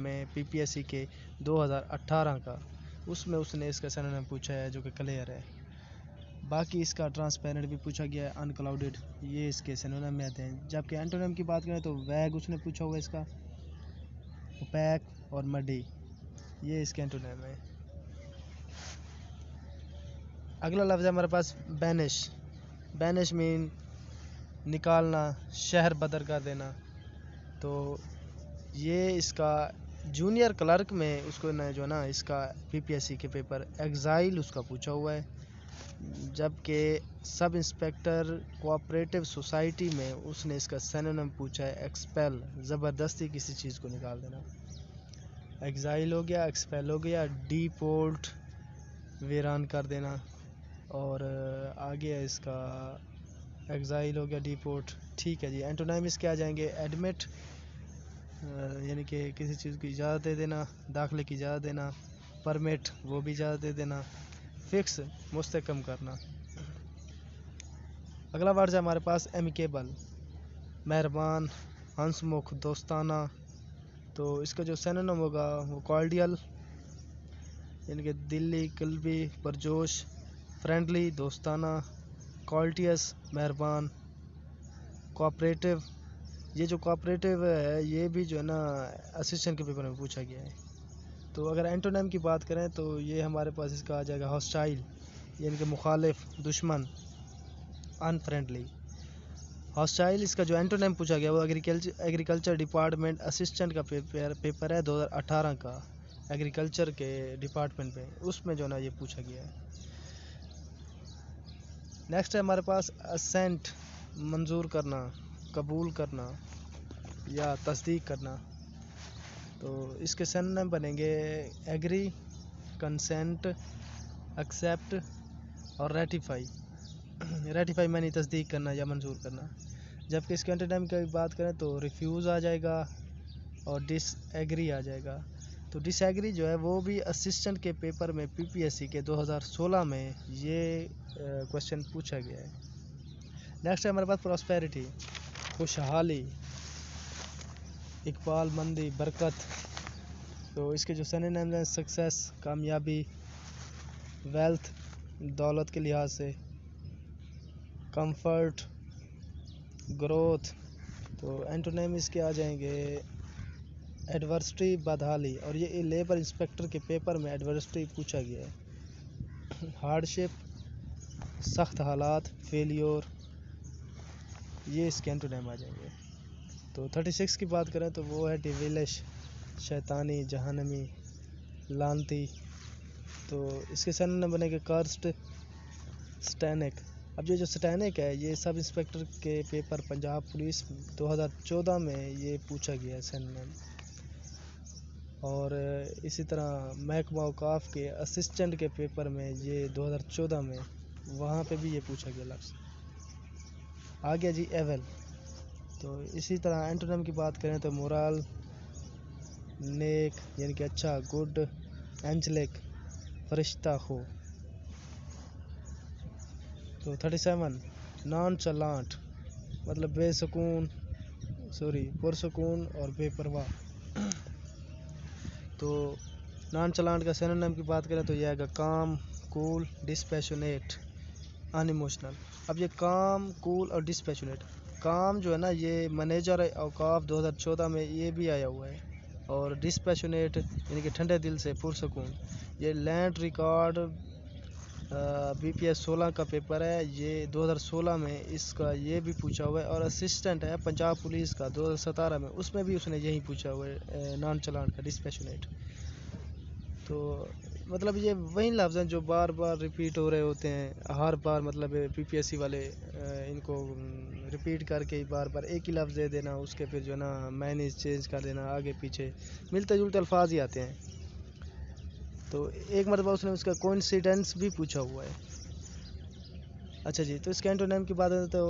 में पीपीएससी के 2018 का, उसमें उसने इसका सिनोनिम पूछा है जो कि क्लियर है। बाकी इसका ट्रांसपेरेंट भी पूछा गया है, अनक्लाउडेड, ये इसके सिनोनिम में आते हैं। जबकि एंटोनिम की बात करें तो वैग उसने पूछा हुआ है, इसका ओपैक और मडी, ये इसके एंटोनिम है। अगला लफ्ज़ है हमारे पास बैनिश। बैनिश मीन निकालना, शहर बदर कर देना। तो ये इसका जूनियर क्लर्क में उसको ना जो ना इसका पीपीएससी के पेपर एग्जाइल उसका पूछा हुआ है। जबकि सब इंस्पेक्टर कोऑपरेटिव सोसाइटी में उसने इसका सिनोनिम पूछा है एक्सपेल, ज़बरदस्ती किसी चीज़ को निकाल देना। एग्जाइल हो गया, एक्सपेल हो गया, डीपोर्ट वीरान कर देना, और आगे है इसका एग्जाइल हो गया, डीपोर्ट। ठीक है जी। एंटोनिम इसके आ जाएंगे एडमिट, यानी कि किसी चीज़ की इजाज़त दे देना, दाखिले की इजाज़त देना, परमिट वो भी इजाज़त दे देना, फिक्स मुस्तकम करना। अगला वर्ड है हमारे पास एमिकेबल, मेहरबान, हंसमुख, दोस्ताना। तो इसका जो सिनोनिम होगा वो कॉर्डियल, यानी कि दिली, कल्बी, परजोश, फ्रेंडली, दोस्ताना, कॉल्टियस, मेहरबान, कोऑपरेटिव। ये जो कोऑपरेटिव है ये भी जो है ना असिस्टेंट के पेपर में पूछा गया है। तो अगर एंटोनिम की बात करें तो ये हमारे पास इसका आ जाएगा हॉस्टाइल, यानी कि मुखालिफ, दुश्मन, अनफ्रेंडली। हॉस्टाइल इसका जो एंटोनिम पूछा गया वो एग्रीकल्चर डिपार्टमेंट असिस्टेंट का पेपर है 2018 का, एग्रीकल्चर के डिपार्टमेंट में, उसमें जो ना ये पूछा गया है। नेक्स्ट है हमारे पास असेंट, मंजूर करना, कबूल करना या तस्दीक करना। तो इसके सिनोनिम बनेंगे एग्री, कंसेंट, एक्सेप्ट और रेटिफाई। रेटिफाई मानी तस्दीक करना या मंजूर करना। जबकि इसके एंटोनिम की बात करें तो रिफ्यूज़ आ जाएगा और डिसएग्री आ जाएगा। तो डिसएग्री जो है वो भी असिस्टेंट के पेपर में पीपीएससी के 2016 में ये क्वेश्चन पूछा गया है। नेक्स्ट है हमारे पास प्रॉस्पेरिटी, खुशहाली, इकबाल मंदी, बरकत। तो इसके जो सिनोनिम्स हैं सक्सेस, कामयाबी, वेल्थ, दौलत के लिहाज से, कंफर्ट, ग्रोथ। तो एंटोनिम इसके आ जाएंगे एडवर्सिटी, बदहाली, और ये लेबर इंस्पेक्टर के पेपर में एडवर्सिटी पूछा गया है। हार्डशिप, सख्त हालात, फेलियोर, ये इसके एंटोनिम आ जाएंगे। तो 36 की बात करें तो वो है डिविलिश, शैतानी, जहन्नमी, लानती। तो इसके सिनोनिम बनेंगे कर्स्ड, स्टैनिक। अब ये जो स्टैनिक है ये सब इंस्पेक्टर के पेपर पंजाब पुलिस 2014 में ये पूछा गया है सिनोनिम। और इसी तरह महकमा औकाफ के असिस्टेंट के पेपर में ये 2014 में वहाँ पे भी ये पूछा गया लफ्ज़। आ गया जी एवल। तो इसी तरह एंटोनिम की बात करें तो मोरल, नेक, यानी कि अच्छा, गुड, एंजलिक, फरिश्ता हो। तो 37 नॉन चलांट, मतलब बेसुकून, पुरसुकून और बेपरवाह। तो नॉन चलांट का सिनोनिम की बात करें तो यह आएगा काम, कूल, डिस्पैशनेट, अनइमोशनल। अब ये काम, कूल और डिस्पैशनेट, काम जो है ना ये मैनेजर औकाफ 2014 में ये भी आया हुआ है, और डिस्पैशनेट यानी कि ठंडे दिल से, पुरसुकून, ये लैंड रिकॉर्ड बीपीएस 16 का पेपर है, ये 2016 में इसका ये भी पूछा हुआ है। और असिस्टेंट है पंजाब पुलिस का 2017 में, उसमें भी उसने यही पूछा हुआ है नॉन चलान का, डिस्पैशनेट। तो मतलब ये वही लफ्ज़ हैं जो बार बार रिपीट हो रहे होते हैं हर बार, मतलब पीपीएससी वाले इनको रिपीट करके बार बार एक ही लफ्ज़ दे देना, उसके फिर जो है ना मायने चेंज कर देना, आगे पीछे मिलते जुलते अल्फाज ही आते हैं। तो एक मरतबा उसने उसका कोइंसिडेंस भी पूछा हुआ है। अच्छा जी। तो इसके एंटोनिम की बात है तो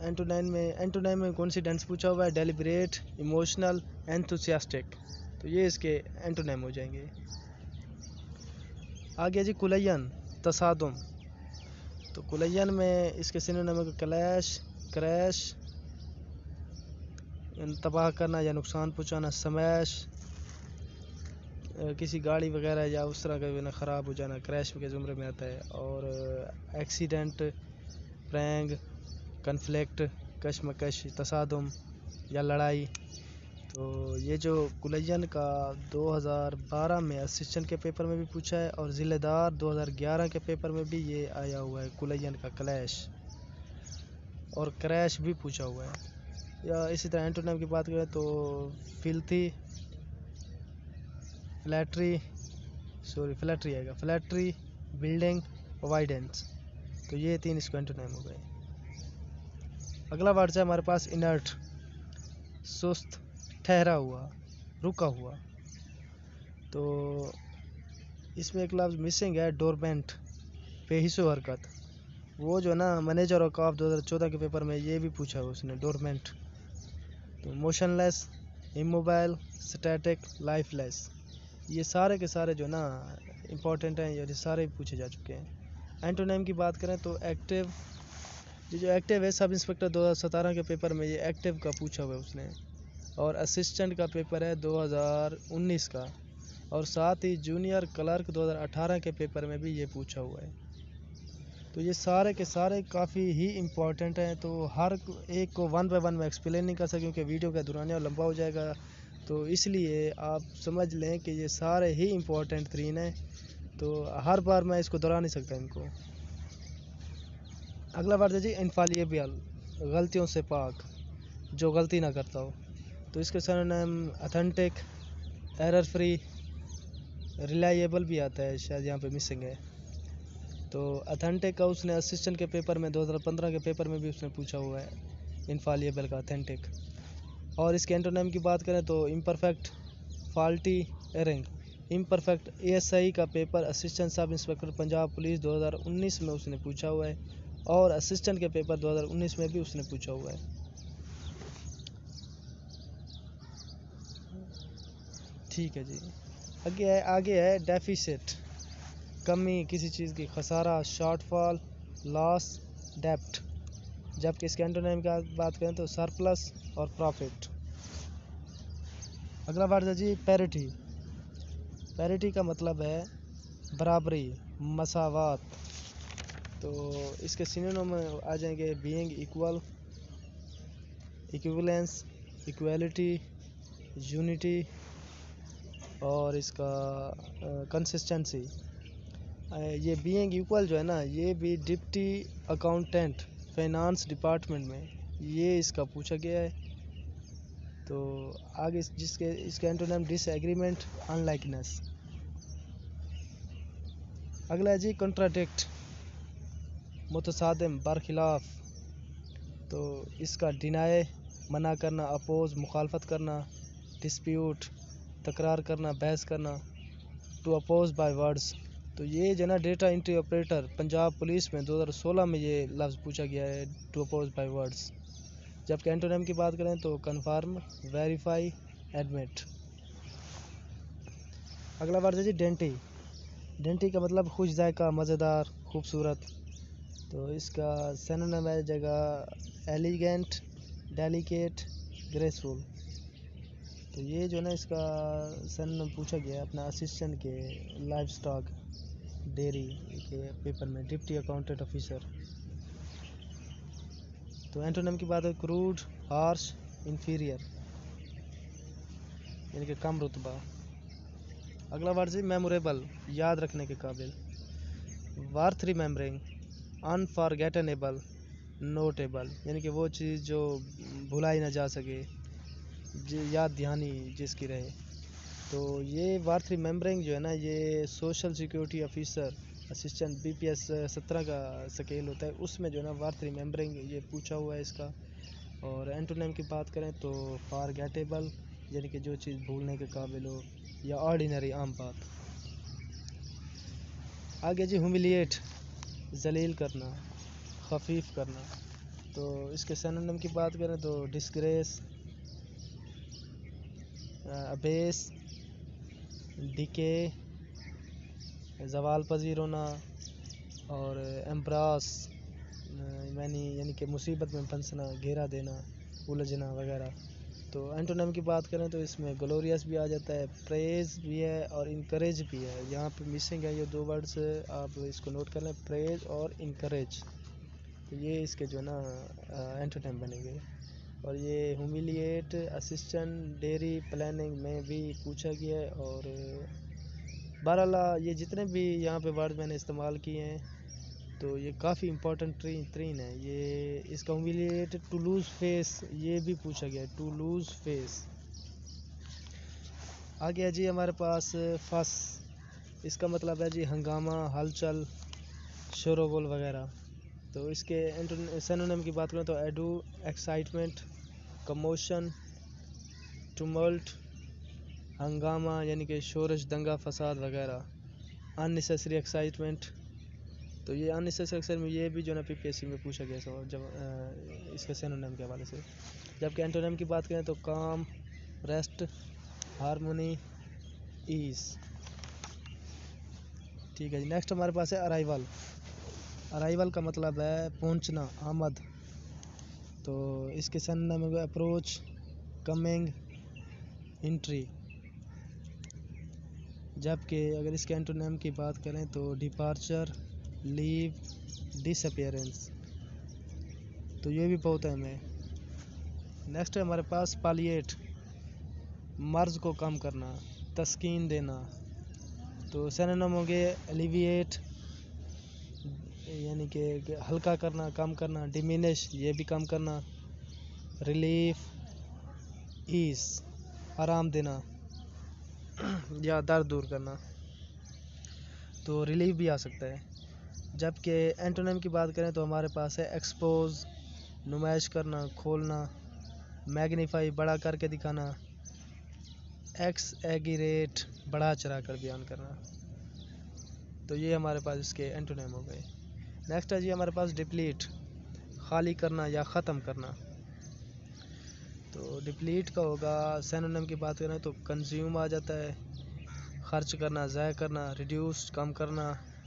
एंटोनिम में कोइंसिडेंस पूछा हुआ है डेलिब्रेट, इमोशनल, एंथुसियास्टिक। तो ये इसके एंटोनिम हो जाएंगे। आ गया जी कुलयन, तसादुम। तो कुलयन में इसके सिनोनिम है क्लैश, क्रैश, तबाह करना या नुकसान पहुंचाना, स्मैश, किसी गाड़ी वगैरह या उस तरह का ना ख़राब हो जाना क्रैश के ज़ुमरे में आता है। और एक्सीडेंट, प्रैंग, कन्फ्लिक्ट, कशमकश, तसादुम या लड़ाई। तो ये जो कुलैयन का 2012 में असिस्टेंट के पेपर में भी पूछा है और ज़िलेदार 2011 के पेपर में भी ये आया हुआ है, कुलैयन का क्लैश और क्रैश भी पूछा हुआ है। या इसी तरह एंटोनिम की बात करें तो फिल्थी, फ्लैटरी आएगा, फ्लैटरी, बिल्डिंग, वाइडेंस। तो ये 3 इसको एंटोनिम हो गए। अगला वर्ड है हमारे पास इनर्ट, सुस्त, ठहरा हुआ, रुका हुआ। तो इसमें एक लफ्ज़ मिसिंग है, डोरमेंट, बेहिसो हरकत। वो जो ना मैनेजर और काफ 2014 के पेपर में ये भी पूछा है उसने, डोरमेंट। तो मोशनलेस, इमोबाइल, स्टैटिक, लाइफलेस, ये सारे के सारे जो ना इम्पोर्टेंट हैं, ये सारे पूछे जा चुके हैं। एंटोनिम की बात करें तो एक्टिव, ये जो एक्टिव है सब इंस्पेक्टर 2017 के पेपर में ये एक्टिव का पूछा हुआ है उसने। और असिस्टेंट का पेपर है 2019 का। और साथ ही जूनियर क्लर्क 2018 के पेपर में भी ये पूछा हुआ है। तो ये सारे के सारे काफ़ी ही इम्पोर्टेंट हैं। तो हर एक को 1 बाय 1 में एक्सप्लेन नहीं कर सकता क्योंकि वीडियो का दुरानिया लंबा हो जाएगा। तो इसलिए आप समझ लें कि ये सारे ही इम्पोर्टेंट 3 हैं। तो हर बार मैं इसको दोहरा नहीं सकता इनको। अगला वर्ड है जी इनफालिएबल, गलतियों से पाक, जो गलती ना करता हो। तो इसके synonym authentic, error free, reliable भी आता है, शायद यहाँ पे मिसिंग है। तो ऑथेंटिक का उसने असिस्टेंट के पेपर में 2015 के पेपर में भी उसने पूछा हुआ है, इनफालिएबल का ऑथेंटिक। और इसके एंटोनिम की बात करें तो इम्परफेक्ट, फॉल्टी, एररिंग। इम्परफेक्ट एएसआई का paper assistant sub inspector Punjab police 2019 में उसने पूछा हुआ है और असिस्टेंट के पेपर 2019 में भी उसने पूछा हुआ है। ठीक है जी। आगे है डेफिसिट, कमी, किसी चीज़ की, खसारा, शॉर्टफॉल, लॉस, डेप्ट। जबकि इसके एंटोनिम की बात करें तो सरप्लस और प्रॉफिट। अगला वर्ड है जी पैरिटी। पैरिटी का मतलब है बराबरी, मसावात। तो इसके सिनोनिम में आ जाएंगे being equal, equivalence, equality, unity और इसका कंसिस्टेंसी। ये बीइंग इक्वल जो है ना, ये भी डिप्टी अकाउंटेंट फाइनेंस डिपार्टमेंट में ये इसका पूछा गया है। तो आगे इसके एंटोनिम डिसएग्रीमेंट, अनलाइकनेस। अगला है जी कॉन्ट्राडिक्ट, मुतसादिम, बरखिलाफ। तो इसका डिनाई, मना करना, अपोज, मुखालफत करना, डिस्प्यूट, तकरार करना, बहस करना, टू अपोज बाय वर्ड्स। तो ये जो ना data entry operator Punjab police में 2016 में ये लफ्ज़ पूछा गया है, टू अपोज बाय वर्ड्स। जबकि एंटोनिम की बात करें तो कन्फर्म, वेरीफाई, एडमिट। अगला वर्ड है जी डेंटी। डेंटी का मतलब खुश जायका, मज़ेदार, खूबसूरत। तो इसका सिनोनिम है जगह एलिगेंट, डेलिकेट, ग्रेसफुल। तो ये जो ना इसका सिनोनिम पूछा गया है अपना असिस्टेंट के लाइव स्टॉक डेयरी के पेपर में, डिप्टी अकाउंटेंट ऑफिसर। तो एंटोनिम की बात है क्रूड, हार्श, इंफीरियर, यानी कि कम रुतबा। अगला वर्ड है मेमोरेबल, याद रखने के काबिल, वर्थ रिमेम्बरिंग, अनफॉरगेटेनेबल, नोटेबल, यानी कि वो चीज़ जो भुलाई ना जा सके, याद दहानी जिसकी रहे। तो ये वर्थ रिमेम्बरिंग जो है ना, ये social security officer assistant BPS 17 का स्केल होता है, उसमें जो है ना वर्थ रिमेम्बरिंग ये पूछा हुआ है इसका। और एंटोनिम की बात करें तो फॉरगेटेबल, यानी कि जो चीज़ भूलने के काबिल हो, या ऑर्डिनरी, आम बात। आगे जी ह्यूमिलिएट, जलील करना, खफीफ करना। तो इसके सिनोनिम की बात करें तो डिस्ग्रेस, अबेस, डिके, जवाल पजीर होना और एम्ब्रास, यानी कि मुसीबत में फंसना, घेरा देना, उलझना वगैरह। तो एंटोनिम की बात करें तो इसमें ग्लोरियस भी आ जाता है, प्रेज भी है और इनकरेज भी है। यहाँ पे मिसिंग है ये 2 वर्ड्स, आप इसको नोट कर लें, प्रेज और इनकरेज। तो ये इसके जो है ना एंटोनिम बनेंगे। और ये ह्यूमिलिएट, असिस्टेंट, डेयरी प्लानिंग में भी पूछा गया है। और बहरहाल ये जितने भी यहाँ पे वर्ड मैंने इस्तेमाल किए हैं तो ये काफ़ी इंपॉर्टेंट ट्रीन है ये। इसका ह्यूमिलिएट, टू लूज फेस, ये भी पूछा गया है, टू लूज फेस। आ गया जी हमारे पास फस, इसका मतलब है जी हंगामा, हलचल, शोरगुल वगैरह। तो इसके सिनोनिम की बात करें तो एडू, एक्साइटमेंट, कमोशन, टुमल्ट, हंगामा यानी कि शोरश, दंगा फसाद वगैरह, अननेसेसरी एक्साइटमेंट। तो ये अननेसेसरी एक्साइटमेंट ये भी जो ना पीपीएससी में पूछा गया सवाल जब इसके सिनोनिम के हवाले से। जबकि एंटोनिम की बात करें तो काम, रेस्ट, हारमोनी, ईज। ठीक है जी। नेक्स्ट हमारे पास है अराइवल। अराइवल का मतलब है पहुंचना, आमद। तो इसके सिनोनिम में अप्रोच, कमिंग, एंट्री। जबकि अगर इसके एंटोनिम की बात करें तो डिपार्चर, लीव, डिसअपियरेंस। तो ये भी बहुत अहम है। नेक्स्ट है हमारे पास पालिएट, मर्ज को कम करना, तस्कीन देना। तो सिनोनिम हो गए एलिविएट यानी कि हल्का करना, कम करना, डिमिनिश ये भी कम करना, रिलीफ, ईज आराम देना या दर्द दूर करना। तो रिलीफ भी आ सकता है। जबकि एंटोनिम की बात करें तो हमारे पास है एक्सपोज, नुमाइश करना, खोलना, मैग्नीफाई बड़ा करके दिखाना, एक्सएगिरेट बढ़ा चढ़ा कर बयान करना। तो ये हमारे पास इसके एंटोनिम हो गए। नेक्स्ट है जी हमारे पास डिप्लीट, खाली करना या ख़त्म करना। तो डिप्लीट का होगा सिनोनिम की बात करें तो कंज्यूम आ जाता है, खर्च करना, ज़ाय करना, रिड्यूस कम करना,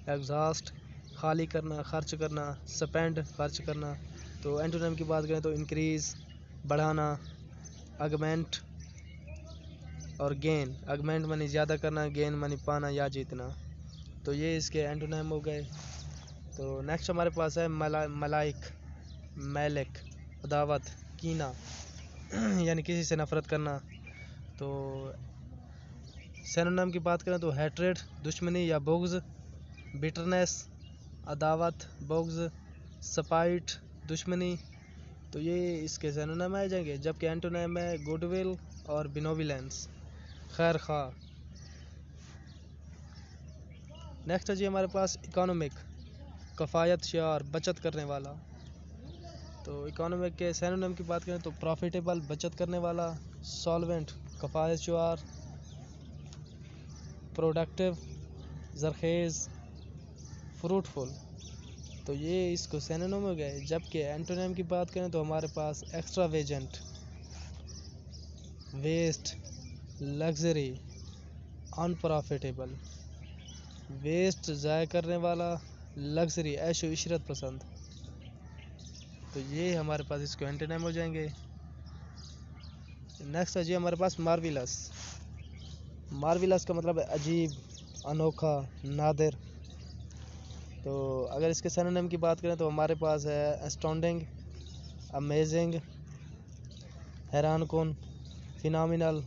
एग्जॉस्ट खाली करना, खर्च करना, स्पेंड खर्च करना। तो एंटोनिम की बात करें तो इंक्रीज बढ़ाना, अगमेंट और गेन। अगमेंट मनी ज़्यादा करना, गेन मनी पाना या जीतना। तो ये इसके एंटोनिम हो गए। तो नेक्स्ट हमारे पास है मलाइक, मैलिक, अदावत, कीना यानी किसी से नफरत करना। तो सिनोनिम की बात करें तो हैट्रेड दुश्मनी या बुग्ज, बिटरनेस अदावत, बुग्ज, स्पाइट दुश्मनी। तो ये इसके सिनोनिम आ जाएंगे। जबकि एंटोनिम है गुडविल और बिनोविलेंस, खैर खा। नेक्स्ट है जी हमारे पास इकोनॉमिक, कफ़ायत शार, बचत करने वाला। तो इकोनॉमिक के सिनोनिम की बात करें तो प्रॉफिटेबल बचत करने वाला, सॉल्वेंट कफ़ायत शार, प्रोडक्टिव जरखेज़, फ्रूटफुल। तो ये इसको सिनोनिम हो गए। जबकि एंटोनिम की बात करें तो हमारे पास extravagant, waste, luxury, unprofitable. Waste ज़ाय करने वाला, लग्जरी ऐशो इशरत पसंद। तो ये हमारे पास इसको एंटोनिम हो जाएंगे। नेक्स्ट है जी हमारे पास मार्विलस। मार्विलस का मतलब है अजीब, अनोखा, नादिर। तो अगर इसके सिनोनिम की बात करें तो हमारे पास है एस्टॉन्डिंग, अमेजिंग, हैरान कुन, फिनोमिनल,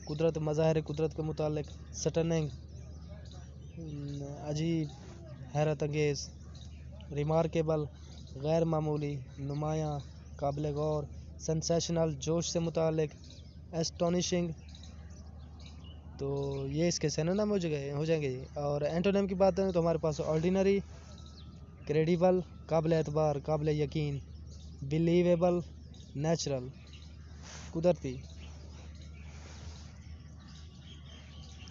कुदरत, मज़ाहिर कुदरत के मुतालिक, स्टनिंग अजीब, हैरत अंगेज़, रिमार्केबल गैर मामूली, नुमायाँ, काबिल गौर, सेंसेशनल जोश से मुतालिक, एस्टोनिशिंग। तो ये इसके सिनोनिम हो जाएंगे। और एंटोनिम की बात करें तो हमारे पास ऑर्डिनरी, क्रेडिबल काबिल एतबार, काबिल यकीन, बिलीवेबल, नेचुरल कुदरती।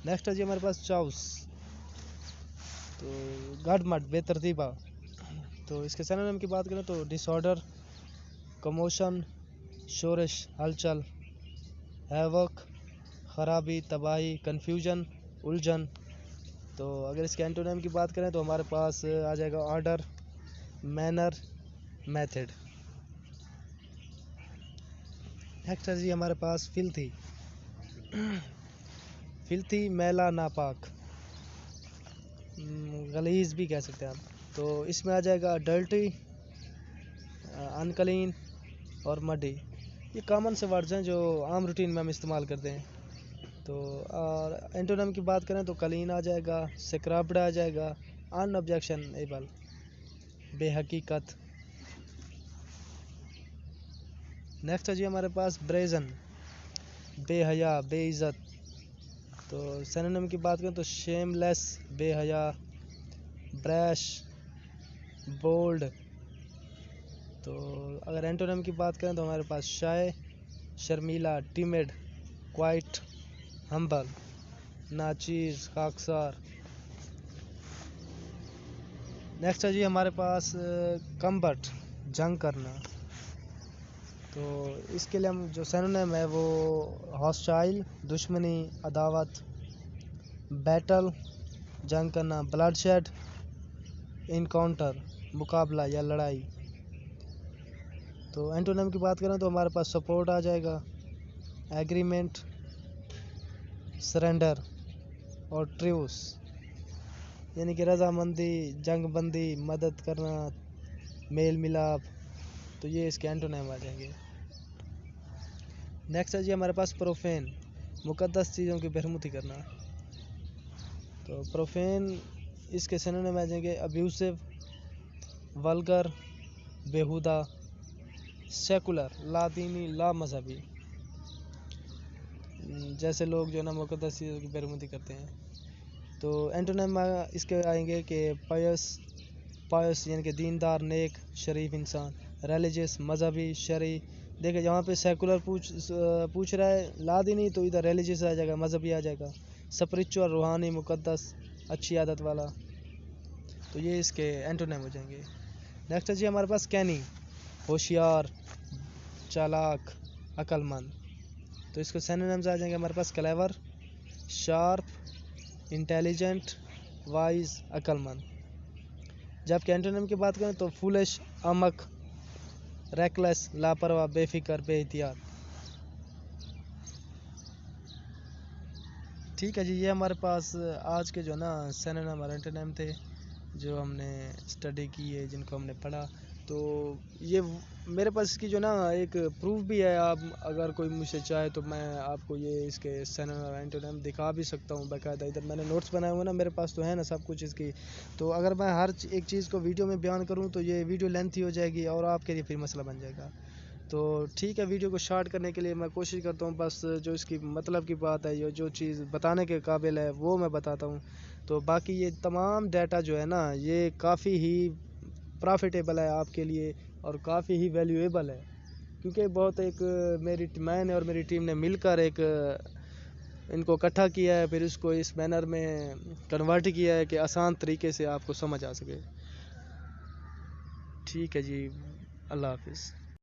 नेक्स्ट है जी हमारे पास चाउस। तो गडमड बेतरतीबा। तो इसके सिनोनिम की बात करें तो डिसऑर्डर, कमोशन, शोरश, हलचल, हैवक खराबी, तबाही, कन्फ्यूजन, उलझन। तो अगर इसके एंटोनिम की बात करें तो हमारे पास आ जाएगा ऑर्डर, मैनर, मेथड। नेक्स्ट है जी हमारे पास फिल्थी। फिल्थी मैला नापाक, गलीज भी कह सकते हैं आप। तो इसमें आ जाएगा डर्टी, अनक्लीन और मडी। ये कॉमन से वर्ड्स हैं जो आम रूटीन में हम इस्तेमाल करते हैं। तो और एंटोनिम की बात करें तो क्लीन आ जाएगा, स्क्रब्ड आ जाएगा, अनऑब्जेक्शनेबल बेहकीकत। नेक्स्ट है जी हमारे पास ब्रेजन, बेहया बेइज्जत। तो सिनोनिम की बात करें तो शेमलेस बेहया, ब्रैश बोल्ड। तो अगर एंटोनिम की बात करें तो हमारे पास शाय शर्मीला, टिमिड, क्वाइट, हम्बल, नाचीज, खाकसार। नेक्स्ट है जी हमारे पास कम्बट, जंग करना। तो इसके लिए हम जो सिनोनिम है वो हॉस्टाइल, दुश्मनी, अदावत, बैटल, जंग करना, ब्लडशेड, इनकाउंटर, मुकाबला या लड़ाई। तो एंटोनिम की बात करें तो हमारे पास सपोर्ट आ जाएगा, एग्रीमेंट, सरेंडर और ट्रूस, यानी कि रजामंदी, जंगबंदी, मदद करना, मेल मिलाप। तो ये इसके एंटोनिम आ जाएंगे। नेक्स्ट है जी हमारे पास प्रोफेन, मुकद्दस चीज़ों की बेरुमती करना। तो प्रोफेन इसके सिनोनिम आ जाएंगे अब्यूसिव, वल्गर, बेहुदा, सेकुलर, लादीनी, ला मजहबी। जैसे लोग जो है ना मुकद्दस चीज़ों की बेरुमती करते हैं। तो एंटोनिम इसके आएंगे कि पायस, पायस यानी कि दीनदार, नेक, शरीफ इंसान, रिलीजियस, मजहबी, शरई। देखिए यहाँ पे सेकुलर पूछ रहा है, लादीनी, तो इधर रिलीजियस आ जाएगा, मजहबी आ जाएगा, स्पिरिचुअल, रूहानी, मुकद्दस, अच्छी आदत वाला। तो ये इसके एंटोनिम हो जाएंगे। नेक्स्ट है जी हमारे पास कैनी, होशियार, चालाक, अक्लमंद। तो इसके सिनोनिम्स आ जाएंगे हमारे पास क्लेवर, शार्प, इंटेलिजेंट, वाइज, अक्लमंद। जबकि एंटोनिम की बात करें तो फूलिश, अहमक, रेकलेस, लापरवाह, बेफिक्र, बेइख्तियार। ठीक है जी, ये हमारे पास आज के जो ना सिनोनिम और एंटोनिम थे जो हमने स्टडी की है, जिनको हमने पढ़ा। तो ये मेरे पास इसकी जो ना एक प्रूफ भी है, आप अगर कोई मुझसे चाहे तो मैं आपको ये इसके सिनोनिम और एंटोनिम दिखा भी सकता हूँ बाकायदा। इधर मैंने नोट्स बनाए हुए ना, मेरे पास तो है ना सब कुछ इसकी। तो अगर मैं हर एक चीज़ को वीडियो में बयान करूँ तो ये वीडियो लेंथी हो जाएगी और आपके लिए फिर मसला बन जाएगा। तो ठीक है, वीडियो को शॉर्ट करने के लिए मैं कोशिश करता हूँ, बस जो इसकी मतलब की बात है, ये जो चीज़ बताने के काबिल है वो मैं बताता हूँ। तो बाकी ये तमाम डाटा जो है ना, ये काफ़ी ही प्रॉफिटेबल है आपके लिए और काफ़ी ही वैल्यूएबल है, क्योंकि बहुत एक मैंने और मेरी टीम ने मिलकर एक इनको इकट्ठा किया है, फिर इसको इस मैनर में कन्वर्ट किया है कि आसान तरीके से आपको समझ आ सके। ठीक है जी, अल्लाह हाफिज़।